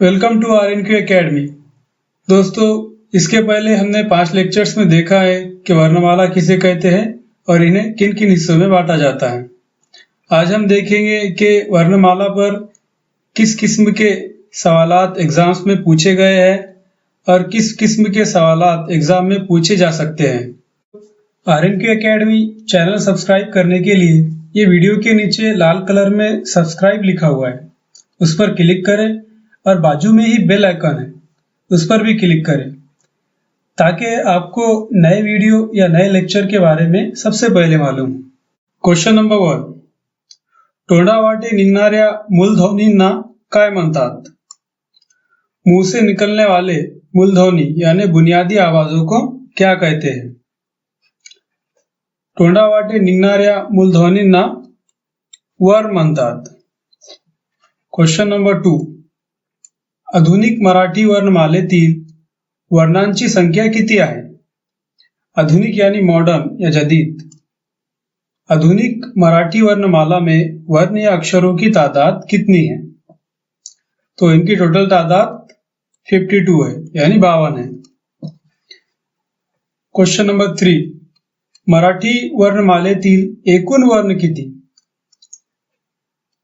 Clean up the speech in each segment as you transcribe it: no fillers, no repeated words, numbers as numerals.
Welcome to RNQ academy. दोस्तों, इसके पहले हमने 5 लेक्चर्स में देखा है कि वर्णमाला किसे कहते हैं और इन्हें किन किन हिस्सों में बांटा जाता है। आज हम देखेंगे कि वर्णमाला पर किस किस्म के सवालात एग्जाम्स में पूछे गए हैं और किस किस्म के सवालात एग्जाम में पूछे जा सकते हैं। RNQ एकेडमी चैनल सब्सक्राइब करने के लिए ये वीडियो के नीचे लाल कलर में सब्सक्राइब लिखा हुआ है, उस पर क्लिक करें और बाजू में ही बेल आइकन है, उस पर भी क्लिक करें ताकि आपको नए वीडियो या नए लेक्चर के बारे में सबसे पहले मालूम हो। क्वेश्चन नंबर 1, तोंडावाटे निघणाऱ्या मूलध्वनींना काय म्हणतात? मुंह से निकलने वाले मूलध्वनि यानी बुनियादी आवाजों को क्या कहते हैं? तोंडावाटे निघणाऱ्या मूलध्वनींना वर म्हणतात। क्वेश्चन नंबर 2, आधुनिक मराठी वर्णमालेतील वर्णांची संख्या किती आहे? आधुनिक यानी मॉडर्न या जदीद। आधुनिक मराठी वर्णमाला में वर्ण या अक्षरों की तादाद कितनी है? तो इनकी टोटल तादाद 52 है यानी 52 है। क्वेश्चन नंबर 3, मराठी वर्णमालेतील एकूण वर्ण किती?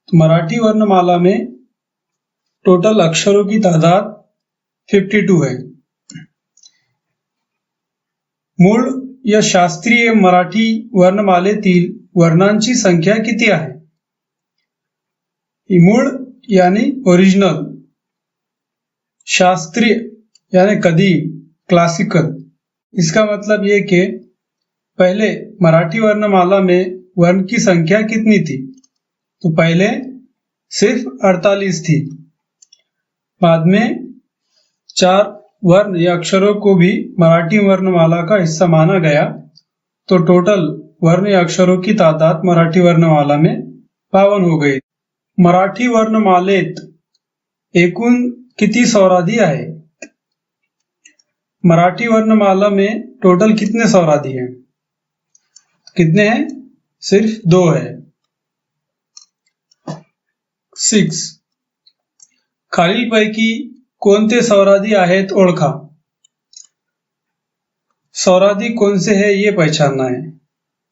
मराठी वर्णमाला में टोटल अक्षरों की तादाद 52 है। मूळ या शास्त्रीय मराठी वर्णमालेतील वर्णांची संख्या किती आहे? मूळ यानी ओरिजिनल, शास्त्रीय यानी कदीम, क्लासिकल। इसका मतलब ये कि पहले मराठी वर्णमाला में वर्ण की संख्या कितनी थी? तो पहले सिर्फ 48 थी, बाद में 4 वर्ण या अक्षरों को भी मराठी वर्णमाला का हिस्सा माना गया, तो टोटल वर्ण या अक्षरों की तादाद मराठी वर्णमाला में 52 हो गई। मराठी वर्णमालेत एकूण किती स्वरादी आहे? मराठी वर्णमाला में टोटल कितने स्वरादी हैं? कितने हैं? सिर्फ 2 है। 6, खालीलपैकी कोणते स्वरादी आहेत ओळखा। स्वरादी कौन से है ये पहचानना है।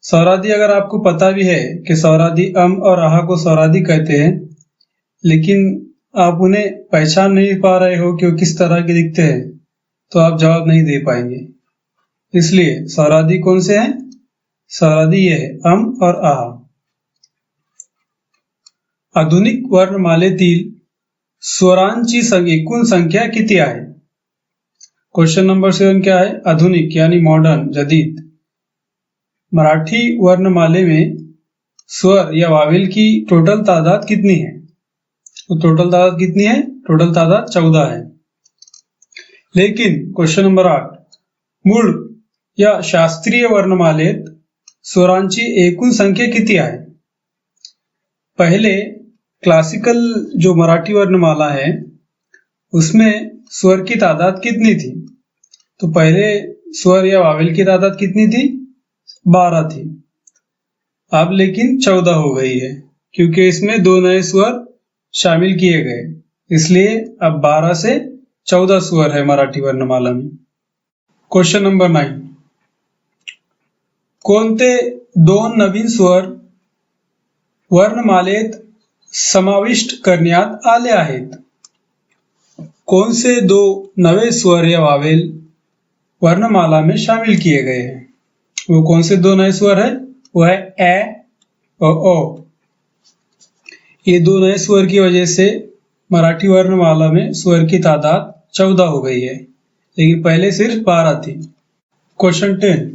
स्वरादी अगर आपको पता भी है कि स्वरादी अम और आहा को स्वरादी कहते हैं, लेकिन आप उन्हें पहचान नहीं पा रहे हो कि वो किस तरह के दिखते हैं, तो आप जवाब नहीं दे पाएंगे। इसलिए स्वरादी कौन से हैं? स्वरादी ये है अम और आहा। आधुनिक वर्णमालेतील स्वरांची एकूण संख्या किती आहे? क्वेश्चन नंबर 7 क्या है? आधुनिक यानी मॉडर्न, जदीद। मराठी वर्णमाले में स्वर या वावेल की टोटल तादाद कितनी है? तो टोटल तादाद कितनी है? टोटल तादाद 14 है। लेकिन क्वेश्चन नंबर 8, मूळ या शास्त्रीय वर्णमालेत स्वरांची एकूण संख्या किती आहे? पहले क्लासिकल जो मराठी वर्णमाला है उसमें स्वर की तादाद कितनी थी? तो पहले स्वर या वावेल की तादाद कितनी थी? 12 थी। अब लेकिन 14 हो गई है, क्योंकि इसमें 2 नए स्वर शामिल किए गए, इसलिए अब 12 से 14 स्वर है मराठी वर्णमाला में। क्वेश्चन नंबर 9, कोणते 2 नवीन स्वर वर्णमालेत समाविष्ट करण्यात आले आहेत? कौन से 2 नवे स्वर या वावेल वर्णमाला में शामिल किए गए हैं? वो कौन से 2 नए स्वर है? वो है ए और ओ। ये 2 नए स्वर की वजह से मराठी वर्णमाला में स्वर की तादाद 14 हो गई है, लेकिन पहले सिर्फ 12 थी। क्वेश्चन 10,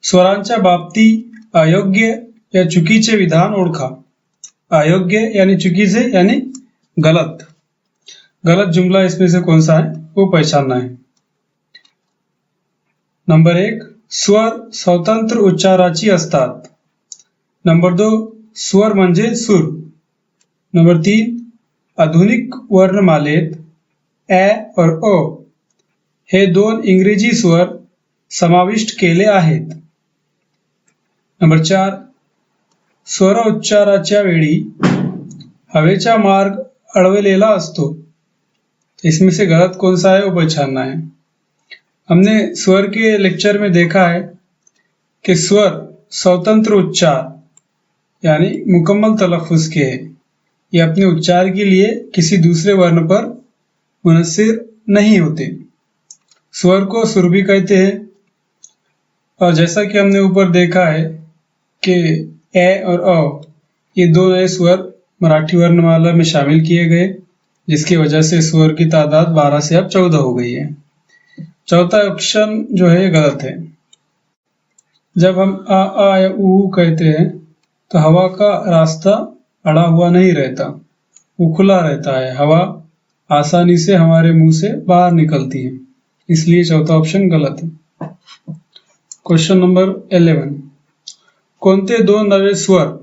स्वरांच्या बाबतीत अयोग्य या चुकीचे विधान ओळखा। अयोग्य यानी चुकीचे यानी गलत। गलत जुमला इसमें से कौन सा है वो पहचानना है। नंबर 1, स्वर स्वतंत्र उच्चाराची असतात। नंबर 2, स्वर म्हणजे सूर। नंबर 3, आधुनिक वर्णमालेत ए और ओ हे 2 इंग्रजी स्वर समाविष्ट केले आहेत। नंबर 4, स्वर उच्चाराच्या वेळी हवेचा मार्ग अडवलेला असतो। तो इसमें से गलत कौन सा है वो पहचानना है। हमने स्वर के लेक्चर में देखा है कि स्वर स्वतंत्र उच्चार यानी मुकम्मल तलफ़ुज़ के हैं। ये अपने उच्चार के लिए किसी दूसरे वर्ण पर मुनस्सिर नहीं होते। स्वर को सुर भी कहते हैं और जैसा कि हमने ऊपर देखा है कि ए और अ ये दो नए स्वर मराठी वर्णमाला में शामिल किए गए, जिसकी वजह से स्वर की तादाद 12 से अब 14 हो गई है। चौथा ऑप्शन जो है गलत है। जब हम आ या ऊ कहते हैं तो हवा का रास्ता अड़ा हुआ नहीं रहता, वो खुला रहता है। हवा आसानी से हमारे मुंह से बाहर निकलती है, इसलिए चौथा ऑप्शन गलत है। क्वेश्चन नंबर 11, कोणते दोन नवे स्वर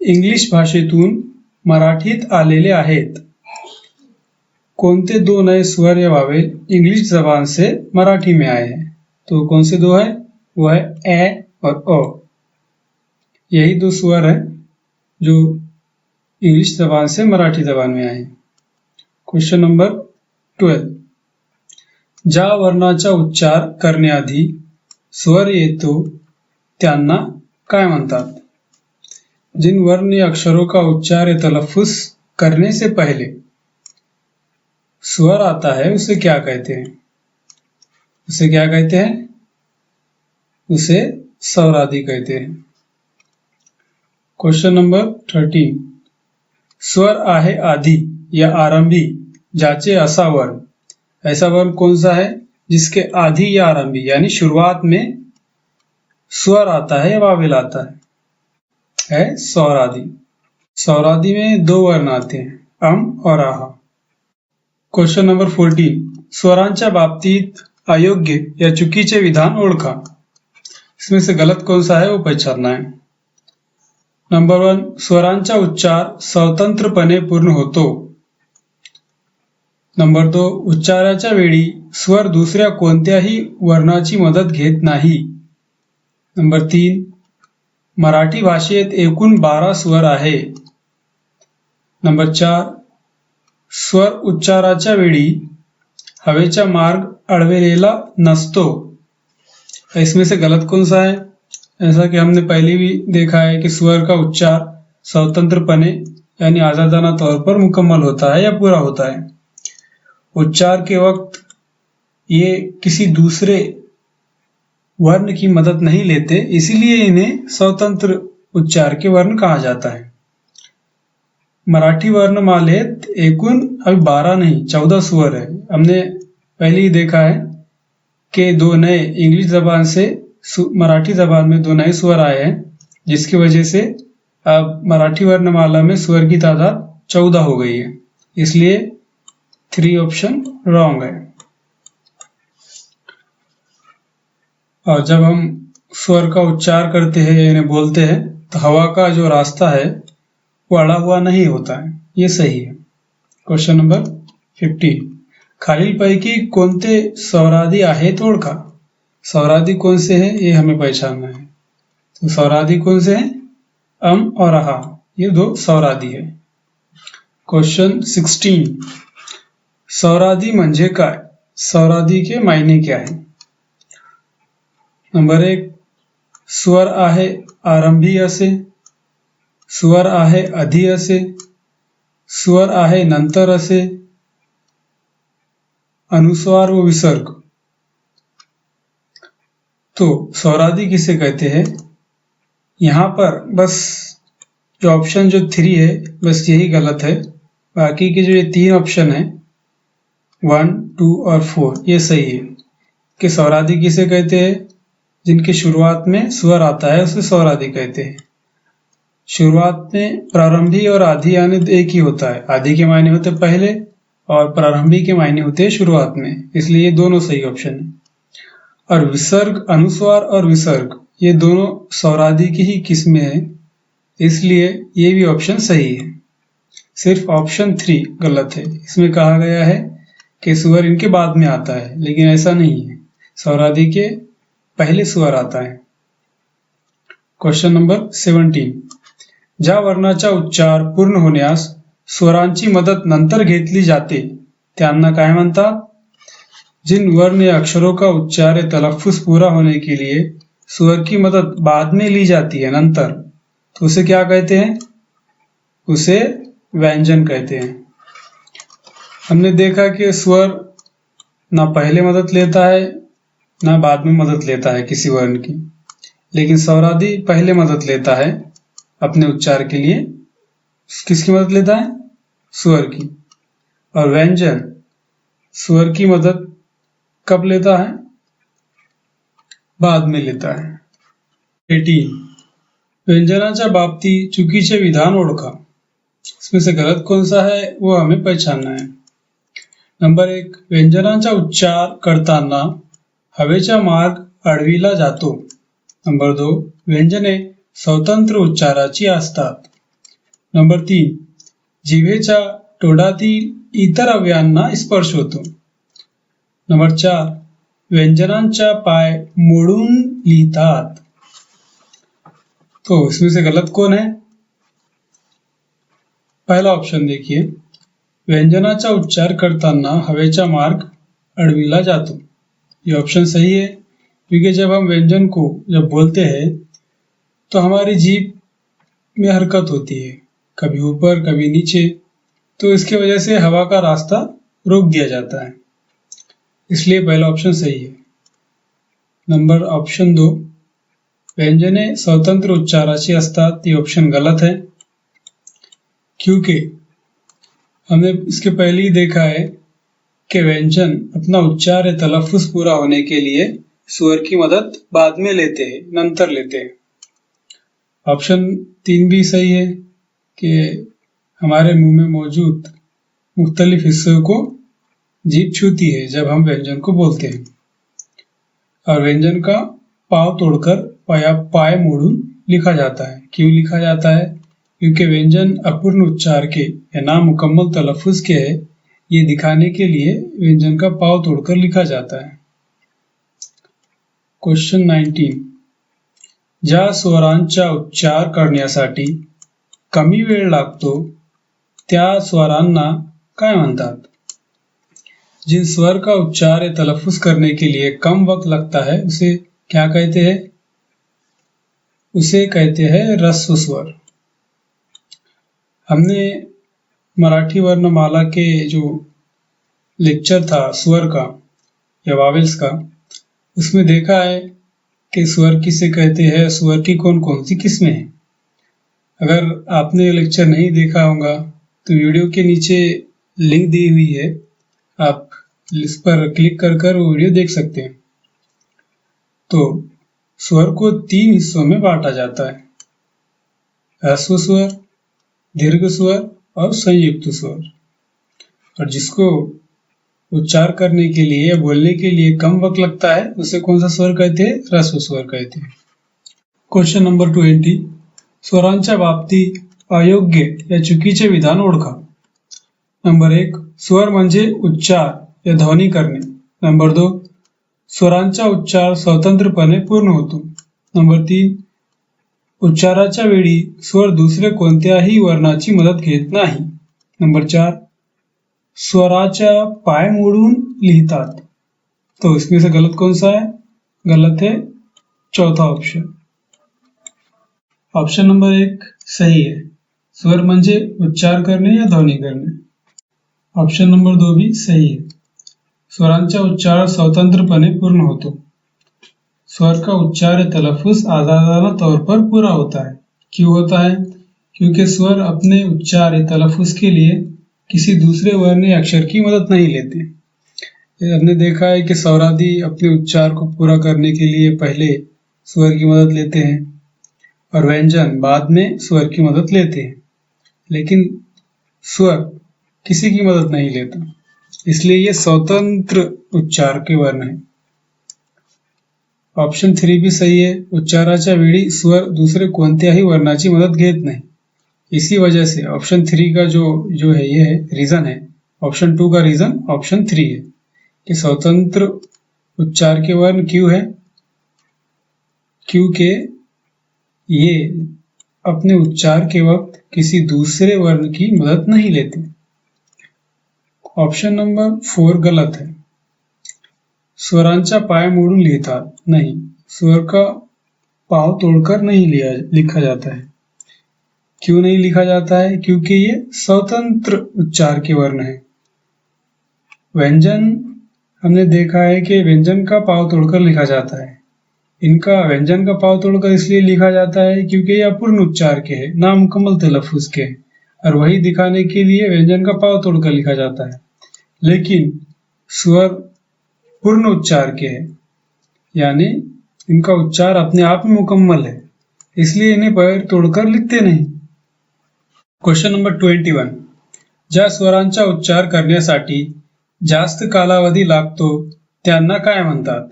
इंग्लिश भाषेतून मराठीत आलेले आहेत? कोणते दो नए स्वर या वावेल इंग्लिश जबान से मराठी में आए हैं? तो कौन से दो है? वो है ए और ओ। यही दो स्वर हैं जो इंग्लिश जबान से मराठी जबान में आए हैं। क्वेश्चन नंबर 12, ज्या वर्णाचा उच्चार करण्याआधी स्वर येतो त्यांना काय म्हणतात? जिन वर्ण या अक्षरों का उच्चार या तलफ़ुज़ करने से पहले स्वर आता है उसे क्या कहते हैं? उसे क्या कहते हैं? उसे स्वरादि कहते हैं। क्वेश्चन नंबर 13, स्वर आहे आदि या आरंभी ज्याचे असा वर्ण, ऐसा वर्ण कौन सा है जिसके आदि या आरंभी यानी शुरुआत में स्वर आता है या वावेल आता है स्वरादि। स्वरादि में दो वर्ण आते हैं, अम और आहा। क्वेश्चन नंबर 14, स्वरांच्या बाबतीत अयोग्य या चुकीचे विधान ओळखा। इसमें से गलत कौन सा है वो पहचानना है। नंबर 1, स्वरांचा उच्चार स्वतंत्रपणे पूर्ण होतो। नंबर 2, उच्चाराच्या वेळी स्वर दुसऱ्या कोणत्याही वर्णाची मदत घेत नाही। नंबर 3, मराठी भाषेत एकूण 12 स्वर आहे। नंबर 4, स्वर उच्चाराच्या वेळी हवेचा मार्ग अडवलेला नसतो। इसमें से गलत कौन सा है? ऐसा कि हमने पहले भी देखा है कि स्वर का उच्चार स्वतंत्रपने यानी आजादाना तौर पर मुकम्मल होता है या पूरा होता है। उच्चार के वक्त ये किसी दूसरे वर्ण की मदद नहीं लेते, इसीलिए इन्हें स्वतंत्र उच्चार के वर्ण कहा जाता है। मराठी वर्णमालेत एकूण अभी 12 नहीं 14 स्वर है। हमने पहले ही देखा है कि दो नए इंग्लिश जबान से मराठी जबान में दो नए स्वर आए हैं, जिसकी वजह से अब मराठी वर्णमाला में स्वर की तादाद 14 हो गई है, इसलिए 3 ऑप्शन रॉन्ग है। और जब हम स्वर का उच्चार करते हैं यानी बोलते हैं तो हवा का जो रास्ता है वो अड़ा हुआ नहीं होता है, ये सही है। क्वेश्चन नंबर 15, खालीलपैकी कोणते स्वरादि आहेत ओळखा। स्वरादि कौन से हैं ये हमें पहचानना है। तो स्वरादि कौन से हैं? अम और आहा, ये दो स्वरादि है। क्वेश्चन 16, स्वरादि म्हणजे काय? स्वरादि के मायने क्या है? नंबर 1, स्वर आहे आरंभी असे, स्वर आहे आधी असे, स्वर आहे नंतर असे, अनुस्वार व विसर्ग। तो स्वरादि किसे कहते हैं? यहाँ पर बस जो ऑप्शन जो 3 है बस यही गलत है, बाकी के जो ये 3 ऑप्शन है 1, 2 और 4 ये सही है। कि स्वरादि किसे कहते हैं? जिनके शुरुआत में स्वर आता है उसे स्वरादि कहते हैं। शुरुआत में प्रारंभी और आदि यानी एक ही होता है। आदि के मायने होते पहले और प्रारंभी के मायने होते हैं शुरुआत में, इसलिए ये दोनों सही ऑप्शन है। और विसर्ग, अनुस्वार और विसर्ग ये दोनों स्वरादि की ही किस्में हैं, इसलिए ये भी ऑप्शन सही है। सिर्फ ऑप्शन 3 गलत है। इसमें कहा गया है कि स्वर इनके बाद में आता है, लेकिन ऐसा नहीं है, स्वरादि के पहले स्वर आता है। क्वेश्चन नंबर 17, ज्या वर्णाचा उच्चार पूर्ण होण्यास स्वरांची मदत नंतर घेतली जाते त्यांना काय म्हणतात? जिन वर्ण या अक्षरों का उच्चार या तलफ्फुज पूरा होने के लिए स्वर की मदद बाद में ली जाती है, नंतर, तो उसे क्या कहते हैं? उसे व्यंजन कहते हैं। हमने देखा कि स्वर ना पहले मदद लेता है ना बाद में मदद लेता है किसी वर्ण की, लेकिन स्वरादि पहले मदद लेता है अपने उच्चार के लिए। किसकी मदद लेता है? स्वर की। और व्यंजन स्वर की मदद कब लेता है? बाद में लेता है। 18. व्यंजनाच्या बाबतीत चुकीचे विधान ओळखा। इसमें से गलत कौन सा है वो हमें पहचानना है। नंबर 1, व्यंजनाचा उच्चार करताना हवेचा मार्ग अडविला जातो। नंबर 2, व्यंजने स्वतंत्र उच्चाराची असतात। नंबर 3, जिभेच्या तोंडातील इतर अवयवांना स्पर्श होतो। नंबर 4, व्यंजनांचा पाय मोडून लिहितात। तो इसमें से गलत कौन है? पहला ऑप्शन देखिए, व्यंजनाचा उच्चार करताना हवेचा मार्ग अडविला जातो। ये ऑप्शन सही है, क्योंकि जब हम व्यंजन को जब बोलते हैं तो हमारी जीभ में हरकत होती है, कभी ऊपर कभी नीचे, तो इसकी वजह से हवा का रास्ता रोक दिया जाता है, इसलिए पहला ऑप्शन सही है। नंबर ऑप्शन 2, व्यंजने स्वतंत्र उच्चाराची असतात, ये ऑप्शन गलत है, क्योंकि हमने इसके पहले ही देखा है कि व्यंजन अपना उच्चार या तलफ्फुज पूरा होने के लिए स्वर की मदद बाद में लेते हैं, नंतर लेते हैं। ऑप्शन 3 भी सही है कि हमारे मुंह में मौजूद मुख्तलिफ हिस्सों को जीभ छूती है जब हम व्यंजन को बोलते हैं। और व्यंजन का पाव तोड़कर पाय मोड़ून लिखा जाता है। क्यों लिखा जाता है? क्योंकि व्यंजन अपूर्ण उच्चार के या नामुकम्मल तलफ्फुज के है, ये दिखाने के लिए व्यंजन का पाव तोड़कर लिखा जाता है। क्वेश्चन 19, ज्या स्वरांचा उच्चार करण्यासाठी कमी वेळ लागतो त्या स्वरांना काय म्हणतात? जिन स्वर का उच्चार या तलफ्फुज करने के लिए कम वक्त लगता है उसे क्या कहते हैं? उसे कहते हैं ह्रस्व स्वर। हमने मराठी वर्णमाला के जो लेक्चर था स्वर का या वावेल्स का, उसमें देखा है कि स्वर किसे कहते हैं, स्वर की कौन कौन सी किस्में हैं। अगर आपने ये लेक्चर नहीं देखा होगा तो वीडियो के नीचे लिंक दी हुई है, आप इस पर क्लिक कर वो वीडियो देख सकते हैं। तो स्वर को 3 हिस्सों में बांटा जाता है, ह्रस्व स्वर, दीर्घ स्वर और संयुक्त स्वर। और जिसको उच्चार करने के लिए या बोलने के लिए कम वक्त लगता है उसे कौन सा स्वर कहते हैं? ह्रस्व स्वर कहते हैं। क्वेश्चन नंबर 20, स्वरांच्या बाबतीत अयोग्य या चुकीचे विधान ओळखा। नंबर 1, स्वर म्हणजे उच्चार या ध्वनी करणे। नंबर 2, स्वरांचा उच्चार स्वतंत्रपणे पूर्ण होतो। नंबर 3, उच्चाराच्या वेळी स्वर दुसरे कोणत्याही वर्णाची मदत घेत नाही। नंबर 4, स्वराच्या पाय मोडून लिहितात। तो इसमें से गलत कौन सा है? गलत है चौथा ऑप्शन। ऑप्शन नंबर 1 सही है, स्वर म्हणजे उच्चार करणे या ध्वनी करणे। ऑप्शन नंबर 2 भी सही है, स्वरांचा उच्चार स्वतंत्रपणे पूर्ण होतो। स्वर का उच्चार या तलफ्फुज आज़ादाना तौर पर पूरा होता है। क्यों होता है? क्योंकि स्वर अपने उच्चार या तलफ्फुज के लिए किसी दूसरे वर्ण या अक्षर की मदद नहीं लेते। हमने देखा है कि स्वरादि अपने उच्चार को पूरा करने के लिए पहले स्वर की मदद लेते हैं और व्यंजन बाद में स्वर की मदद लेते हैं, लेकिन स्वर किसी की मदद नहीं लेता, इसलिए ये स्वतंत्र उच्चार के वर्ण है। ऑप्शन 3 भी सही है, उच्चाराच्या वेळी स्वर दूसरे कोणत्याही वर्णाची मदद घेत नाही। इसी वजह से ऑप्शन 3 का जो है ये है रीजन है, ऑप्शन 2 का रीजन ऑप्शन 3 है कि स्वतंत्र उच्चार के वर्ण क्यों है? क्योंकि ये अपने उच्चार के वक्त किसी दूसरे वर्ण की मदद नहीं लेते। ऑप्शन नंबर 4 गलत है. स्वरांच्या पाय मोडून लिहितात. नहीं, स्वर का पाव तोड़कर नहीं लिखा जाता है. क्यों नहीं लिखा जाता है? क्योंकि ये स्वतंत्र उच्चार के वर्ण हैं. व्यंजन हमने देखा है कि व्यंजन का पाव तोड़कर लिखा जाता है. इनका व्यंजन का पाव तोड़कर इसलिए लिखा जाता है क्योंकि ये अपूर्ण उच्चार के हैं, नामुकम्मल तलफ्फुज के हैं, और वही दिखाने के लिए व्यंजन का पाव तोड़कर लिखा जाता है. लेकिन स्वर पूर्ण उच्चार के हैं, यानी इनका उच्चार अपने आप में मुकम्मल है, इसलिए इन्हें पैर तोड़कर लिखते नहीं. Question number 21. ज्या स्वरांचा उच्चार करण्यासाठी जास्त कालावधी लागतो त्यांना काय म्हणतात?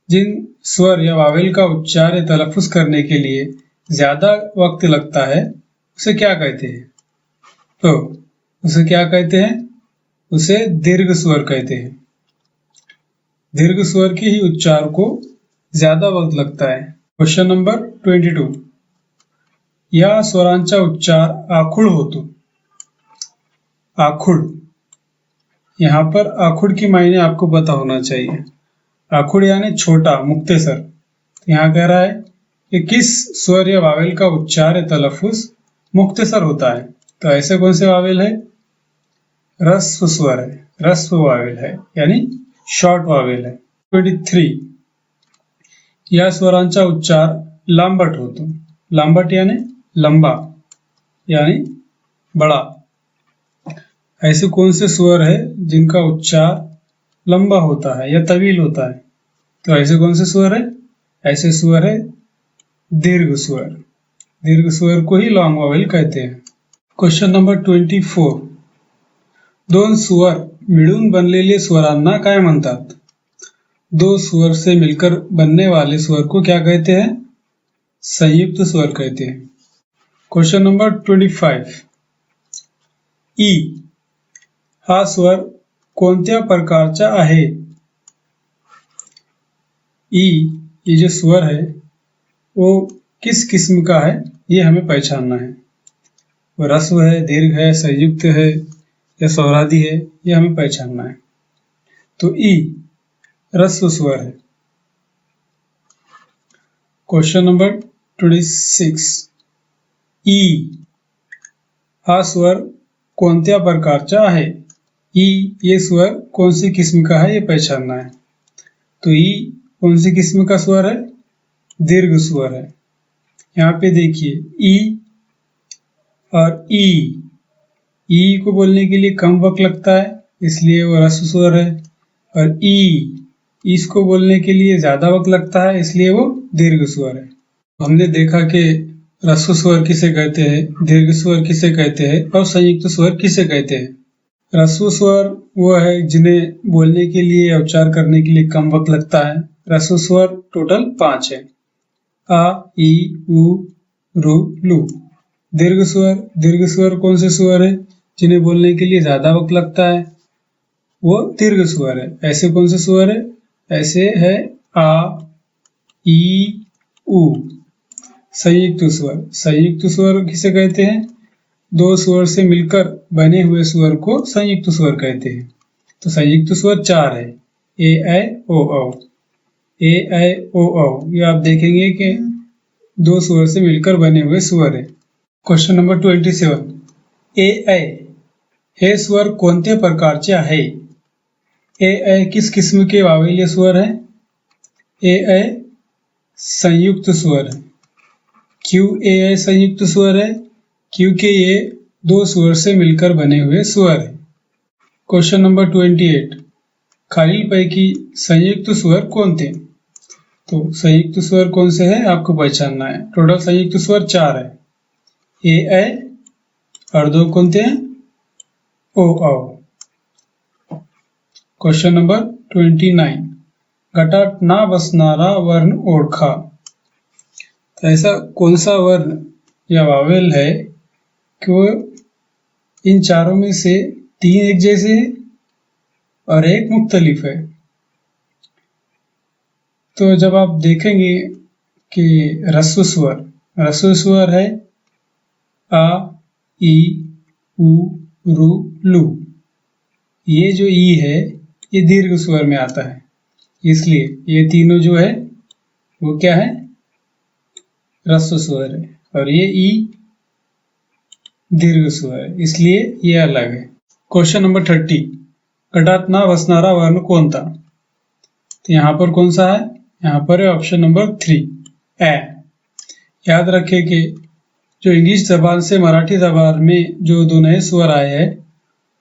जिन स्वर या वावेल का उच्चार या तलफ्फुज करने के लिए ज्यादा वक्त लगता है उसे क्या कहते हैं? तो उसे क्या कहते हैं? उसे दीर्घ स्वर कहते हैं. दीर्घ स्वर के ही उच्चार को ज्यादा वक्त लगता है. Question number 22. या स्वरांचा उच्चार आखुड़ होतो. आखुड़, यहाँ पर आखुड़ की मायने आपको पता होना चाहिए. आखुड़ यानी छोटा, मुक्तेसर. यहाँ कह रहा है कि किस स्वर या वावेल का उच्चार या तलफ्फुज मुक्तेसर होता है. तो ऐसे कौन से वावेल है? रस्व स्वर है, रस्व वावेल है, यानी शॉर्ट वावेल है. 23. या स्वरांचा उच्चार लांबट होतो. लांबट यानी लंबा, यानी बड़ा. ऐसे कौन से स्वर है जिनका उच्चार लंबा होता है या तवील होता है? तो ऐसे कौन से स्वर है? ऐसे स्वर है दीर्घ स्वर. दीर्घ स्वर को ही लॉन्ग वावेल कहते हैं. Question number 24. दोन स्वर मिळून बनलेले स्वरांना काय म्हणतात? दो स्वर से मिलकर बनने वाले स्वर को क्या कहते हैं? संयुक्त स्वर कहते हैं. Question number 25. ई हा स्वर कोणत्या प्रकारचा आहे? ई, ये जो स्वर है वो किस किस्म का है, ये हमें पहचानना है. वो रस्व है, दीर्घ है, संयुक्त है या स्वरादि है, ये हमें पहचानना है. तो ई रस्व स्वर है. Question number 26. ई हा स्वर कोणत्या प्रकारचा आहे? ई ये स्वर कौन सी किस्म का है, ये पहचानना है. तो ई कौन सी किस्म का स्वर है? दीर्घ स्वर है. यहाँ पे देखिए ई और ई को बोलने के लिए कम वक्त लगता है, इसलिए वो रस्व स्वर है. और इसको बोलने के लिए ज्यादा वक्त लगता है, इसलिए वो दीर्घ स्वर है. हमने देखा कि रस्व स्वर किसे कहते हैं, दीर्घ स्वर किसे कहते हैं और संयुक्त स्वर किसे कहते हैं. रस्व स्वर वो है जिन्हें बोलने के लिए या उच्चार करने के लिए कम वक्त लगता है. रस्व स्वर टोटल 5 है. आ, ई, उ, रु, लु. दीर्घ स्वर कौन से स्वर है जिन्हें बोलने के लिए ज्यादा वक्त लगता है? वो दीर्घ स्वर है. ऐसे कौन से स्वर है? ऐसे है आ, ई, उ. संयुक्त स्वर किसे कहते हैं? दो स्वर से मिलकर बने हुए स्वर को संयुक्त स्वर कहते हैं. तो संयुक्त स्वर 4 है. ए, ऐ, ओ, औ. ए, ऐ, ओ, औ. ये आप देखेंगे कि दो स्वर से मिलकर बने हुए स्वर है. Question number 27. ए, ऐ हे स्वर कोणत्या प्रकारचे आहे? ए, ऐ किस किस्म के वावेल्य स्वर है? ए, ऐ संयुक्त स्वर है. क्यों ए, ऐ संयुक्त स्वर है? क्योंकि ये दो स्वर से मिलकर बने हुए स्वर है. Question number 28. खालीलपैकी संयुक्त स्वर कोणते? तो संयुक्त स्वर कौन से है आपको पहचानना है. टोटल संयुक्त स्वर 4 है. ए, ऐ और दो कौनते हैं? ओ, औ. Question number 29. गटात ना बसणारा वर्ण ओळखा. तो ऐसा कौन सा वर्ण या वावेल है कि वो इन चारों में से 3 एक जैसे है और एक मुख्तलिफ है. तो जब आप देखेंगे कि रस्व स्वर है आ, ई, उ, रु, लु. ये जो ई है ये दीर्घ स्वर में आता है, इसलिए ये तीनों जो है वो क्या है, ह्रस्व स्वर है, और ये ई दीर्घ स्वर है, इसलिए ये अलग है। क्वेश्चन नंबर 30, गटात ना बसणारा वर्ण कोणता? तो यहाँ पर कौन सा है, यहाँ पर है ऑप्शन नंबर 3 ए। याद रखें कि जो इंग्लिश जबान से मराठी जबान में जो दो नए स्वर आए हैं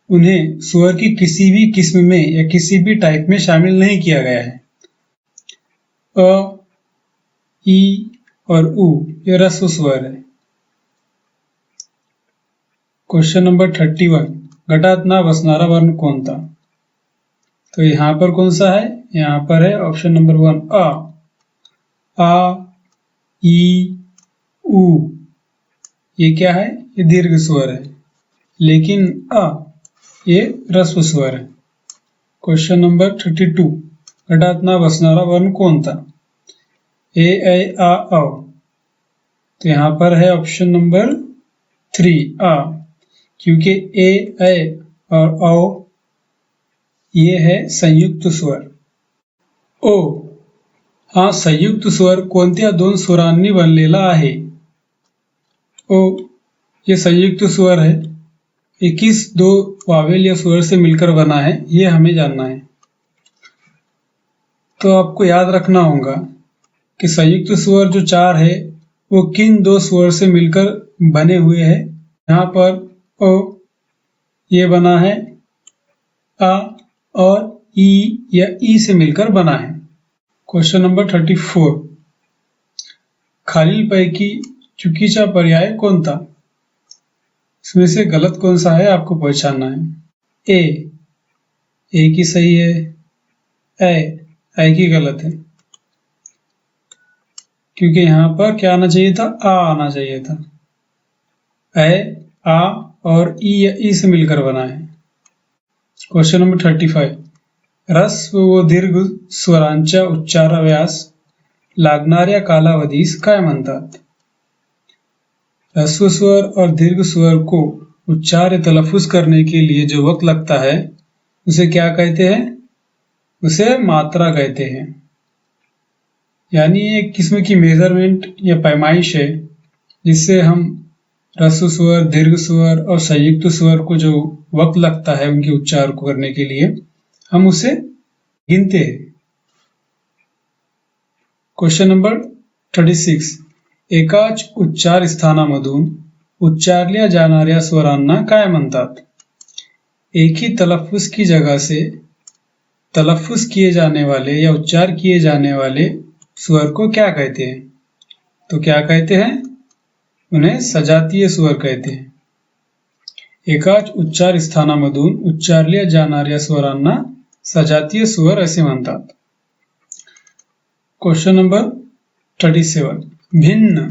उन्हें स्वर की किसी भी किस्म में या किसी भी टाइप में शामिल नहीं किया गया है। अ, ई और उ ये ह्रस्व स्वर है। क्वेश्चन नंबर 31, गटात ना बसणारा वर्ण कोणता? तो यहाँ पर कौन सा है, यहाँ पर है ऑप्शन नंबर 1 आ, ई, उ। ये क्या है, ये दीर्घ स्वर है, लेकिन अ ये ह्रस्व स्वर है। क्वेश्चन नंबर 32, गटात ना बसणारा वर्ण कोणता? ए, ऐ, आ, औ। तो यहाँ पर है ऑप्शन नंबर 3 आ, क्योंकि ए, ऐ और औ ये है संयुक्त स्वर। ओ, हा संयुक्त स्वर कोणत्या दोन स्वरांनी बनलेला आहे? ओ ये संयुक्त स्वर है, ये किस दो वावेल या स्वर से मिलकर बना है, ये हमें जानना है। तो आपको याद रखना होगा कि संयुक्त स्वर जो 4 है वो किन दो स्वर से मिलकर बने हुए हैं। यहाँ पर ओ ये बना है आ और ई या ई से मिलकर बना है। क्वेश्चन नंबर 34, खालीलपैकी चुकीचा पर्याय कोणता? इसमें से गलत कौन सा है आपको पहचानना है। ए की सही है, ऐ की गलत है, क्योंकि यहाँ पर क्या आना चाहिए था, आ आना चाहिए था। ऐ, आ और ई या ई से मिलकर बना है। क्वेश्चन नंबर 35, ह्रस्व व दीर्घ स्वरांच्या उच्चाराव्यास लागणाऱ्या कालावधीस काय म्हणतात? ह्रस्व स्वर और दीर्घ स्वर को उच्चार या तलफ्फुज करने के लिए जो वक्त लगता है उसे क्या कहते हैं? उसे मात्रा कहते हैं। यानी एक किस्म की मेजरमेंट या पैमाइश है जिससे हम ह्रस्व स्वर, दीर्घ स्वर और संयुक्त स्वर को जो वक्त लगता है उनके उच्चार को करने के लिए हम उसे गिनते हैं। क्वेश्चन नंबर 36, एकाच उच्चार स्थानामधून उच्चारल्या जाणाऱ्या स्वरांना काय म्हणतात? एक ही तलफ्फुज की जगह से तलफ्फुज किए जाने वाले या उच्चार किए जाने वाले स्वर को क्या कहते हैं? तो क्या कहते हैं? उन्हें सजातीय स्वर कहते हैं। एकाच उच्चार स्थानामधून उच्चारल्या जाणाऱ्या स्वरांना सजातीय स्वर असे म्हणतात। क्वेश्चन नंबर 37, भिन्न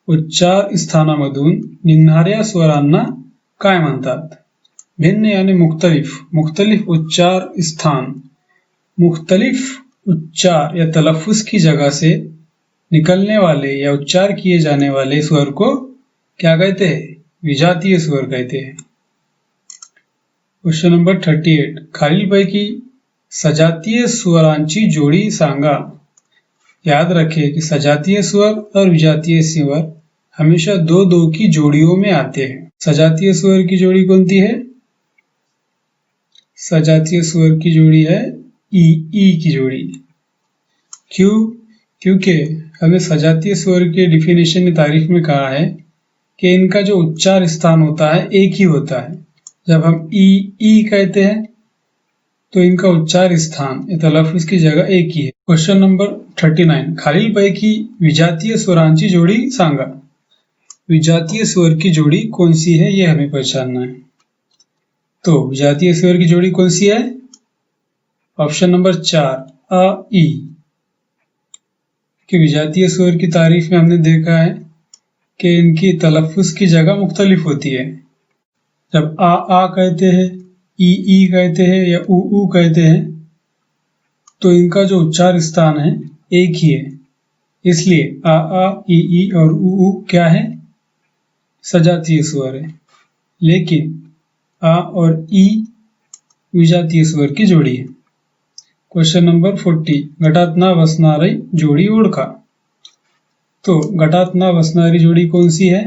उच्चार स्थानामधून निघणाऱ्या स्वरांना काय म्हणतात? भिन्न यानी मुख्तलिफ उच्चार स्थान, मुख्तलिफ उच्चार या तलफ्फुज की जगह से निकलने वाले या उच्चार किए जाने वाले स्वर को क्या कहते हैं? विजातीय स्वर कहते हैं। क्वेश्चन नंबर 38, खालीलपैकी सजातीय स्वरांची जोडी सांगा। याद रखें कि सजातीय स्वर और विजातीय स्वर हमेशा दो की जोड़ियों में आते हैं। सजातीय स्वर की जोड़ी कौन सी है? सजातीय स्वर की जोड़ी है ई की जोड़ी। क्यों? क्योंकि हमें सजातीय स्वर के डिफिनेशन ने तारीफ में कहा है कि इनका जो उच्चार स्थान होता है एक ही होता है। जब हम ई कहते हैं तो इनका उच्चार स्थान तलफ्फुज की जगह एक ही है। क्वेश्चन नंबर 39, खालीलपैकी विजातीय स्वरांची जोड़ी सांगा। विजातीय स्वर की जोड़ी कौन सी है ये हमें पहचानना है। तो विजातीय स्वर की जोड़ी कौन सी है? ऑप्शन नंबर 4 अ ई। कि विजातीय स्वर की तारीफ में हमने देखा है कि इनकी तलफ्फुज की जगह मुख्तलिफ होती है। जब आ कहते हैं, ई कहते हैं या ऊ कहते हैं तो इनका जो उच्चार स्थान है एक ही है, इसलिए आ ई और ऊ क्या है? सजातीय स्वर है। लेकिन आ और ई विजातीय स्वर की जोडी आहे. Question number 40. गटात ना बसणारी जोडी ओळखा. तो गटात ना बसणारी जोडी कौन सी है?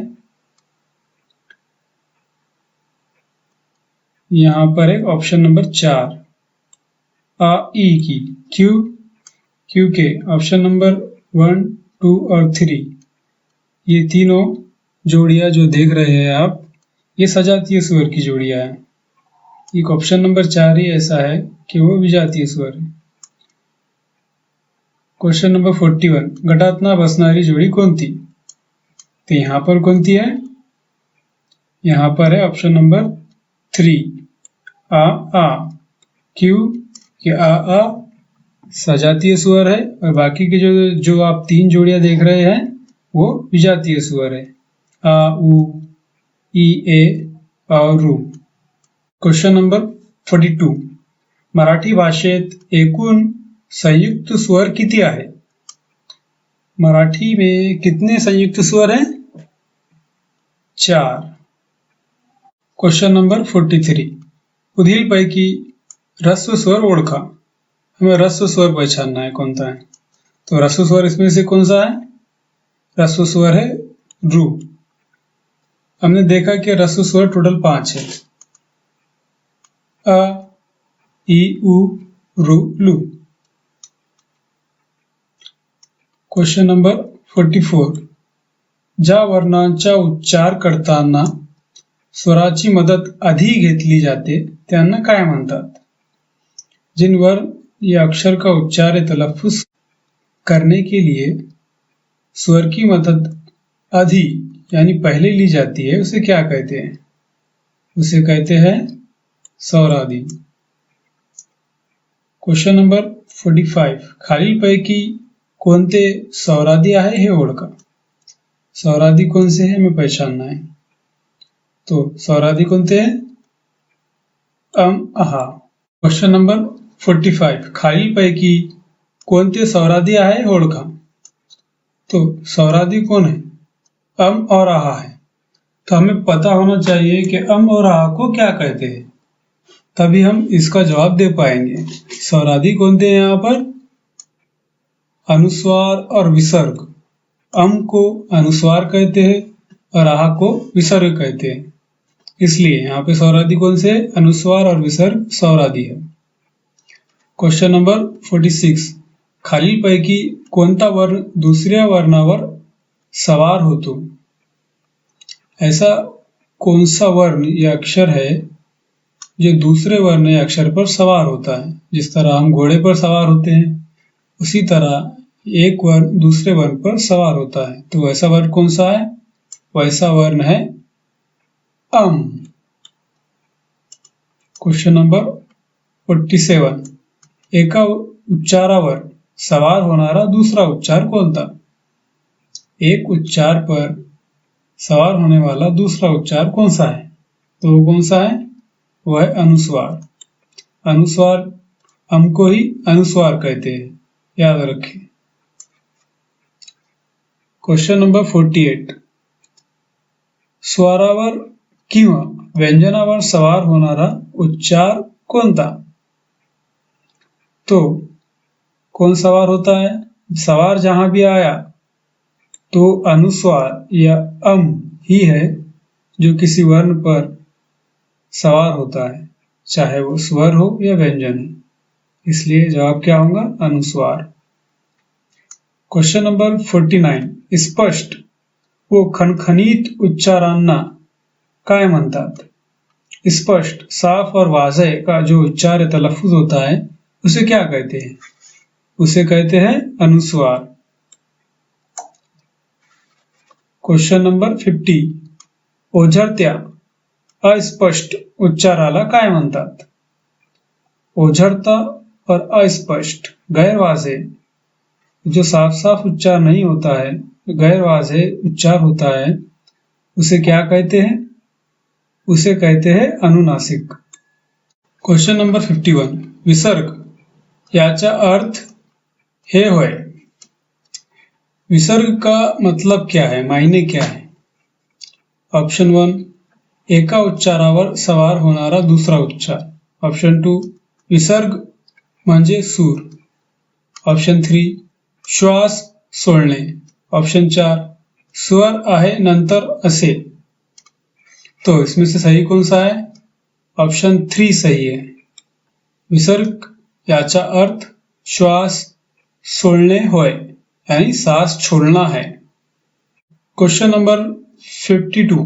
यहाँ पर एक ऑप्शन नंबर 4 आ ई की. क्यों? क्योंकि ऑप्शन नंबर 1, 2 और 3 ये तीनों जोड़ियां जो देख रहे हैं आप, ये सजातीय स्वर की जोड़ियां हैं. एक ऑप्शन नंबर 4 ही ऐसा है कि वो विजातीय स्वर है. Question number 41. गटात ना बसणारी जोडी कोणती? तो यहाँ पर कोणती है? यहाँ पर है ऑप्शन नंबर 3 आ आ. क्यों? कि आ सजातीय स्वर है और बाकी के जो आप 3 जोड़ियां देख रहे हैं वो विजातीय स्वर है. आ, उ, ई, ए और रू. Question number 42. मराठी भाषेत एकूण संयुक्त स्वर किती आहे? मराठी में कितने संयुक्त स्वर हैं? 4. Question number 43. पुढीलपैकी ह्रस्व स्वर ओळखा. हमें ह्रस्व स्वर पहचानना है कौन सा है. तो ह्रस्व स्वर इसमें से कौन सा है? ह्रस्व स्वर है रू. हमने देखा कि ह्रस्व स्वर टोटल 5 है. अ, ई, उ, रू, लू. Question number 44. ज्या वर्णांचा उच्चार करताना स्वराची मदत आधी घेतली जाते त्यांना काय म्हणतात? जिन वर्ण या अक्षर का उच्चार या तलफ्फुज करने के लिए स्वर की मदद आधी यानी पहले ली जाती है उसे क्या कहते हैं? उसे कहते हैं स्वरादि. Question number 45. खालीलपैकी कोणते स्वरादि आहे हे ओळखा. स्वरादि कौन से है हमें पहचानना है. तो स्वरादि कोणते हैं? आहा. Question number 45. खालीलपैकी कोणते स्वरादि आहे ओळखा. तो स्वरादि कौन है? और आहा है. तो हमें पता होना चाहिए कि और आहा को क्या कहते हैं, तभी हम इसका जवाब दे पाएंगे. स्वरादि कौन थे यहाँ पर? अनुस्वार और विसर्ग. को अनुस्वार कहते हैं और आहा को विसर्ग कहते हैं. इसलिए यहाँ पे स्वरादि कौन से? अनुस्वार और विसर्ग स्वरादि है. Question number 46. खालीलपैकी कोणता वर्ण दुसऱ्या वर्णावर सवार होतो? ऐसा कौन सा वर्ण या अक्षर है जो दूसरे वर्ण या अक्षर पर सवार होता है? जिस तरह हम घोड़े पर सवार होते हैं उसी तरह एक वर्ण दूसरे वर्ण पर सवार होता है. तो वैसा वर्ण कौन सा है? वैसा वर्ण है अम. Question number 47. एका उच्चारावर सवार होणारा दूसरा उच्चार कोणता? एक उच्चार पर सवार होने वाला दूसरा उच्चार कौन सा है? तो वो कौन सा है? वह है अनुस्वार. अनुस्वार को ही अनुस्वार कहते हैं, याद रखें. Question number 48. स्वरावर किंवा व्यंजनावर सवार होणारा उच्चार कोणता? तो कौन सवार होता है? सवार जहां भी आया तो अनुस्वार या ही है जो किसी वर्ण पर सवार होता है, चाहे वो स्वर हो या व्यंजन हो. इसलिए जवाब क्या होगा? अनुस्वार. Question number 49. स्पष्ट व खणखणीत उच्चारांना काय म्हणतात? स्पष्ट, साफ और वाज़ेह का जो उच्चार या तलफ्फुज होता है उसे क्या कहते हैं? उसे कहते हैं अनुस्वार. Question number 50. ओझरत्या अस्पष्ट उच्चाराला काय म्हणतात? ओझरता और अस्पष्ट गैरवाज़ेह जो साफ साफ उच्चार नहीं होता है, गैरवाज़ेह उच्चार होता है, उसे क्या कहते हैं? उसे कहते हैं अनुनासिक. Question number 51. विसर्ग याचा अर्थ हे होय. विसर्ग का मतलब क्या है? मायने क्या है? ऑप्शन 1. एका उच्चारावर सवार होणारा दुसरा उच्चार. ऑप्शन 2 विसर्ग म्हणजे सूर, ऑप्शन 3 श्वास सोडणे, ऑप्शन 4 स्वर आहे नंतर असे। तो इसमें से सही कौन सा है? ऑप्शन 3 सही है। विसर्ग याचा अर्थ श्वास सोडणे होय, यानी सांस छोड़ना है। क्वेश्चन नंबर 52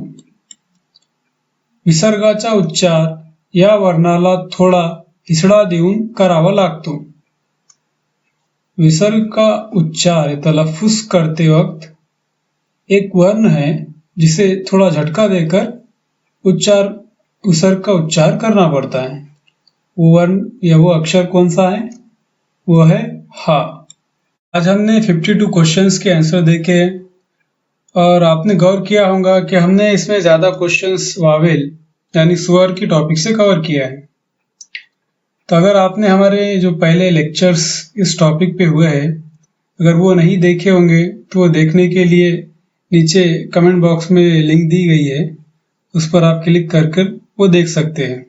विसर्गाचा उच्चार या वर्णाला थोडा हिसडा देऊन करावा लागतो। विसर्ग का उच्चार या तलफ्फुज करते वक्त एक वर्ण है जिसे थोड़ा झटका देकर विसर्ग का उच्चार करना पड़ता है। वो वर्ण या वो अक्षर कौन सा है? वो है हा। आज हमने 52 क्वेश्चंस के आंसर देखे हैं और आपने गौर किया होगा कि हमने इसमें ज्यादा क्वेश्चंस वावेल यानी स्वर की टॉपिक से कवर किया है। तो अगर आपने हमारे जो पहले लेक्चर्स इस टॉपिक पे हुए हैं, अगर वो नहीं देखे होंगे तो वो देखने के लिए नीचे कमेंट बॉक्स में लिंक दी गई है, उस पर आप क्लिक कर वो देख सकते हैं।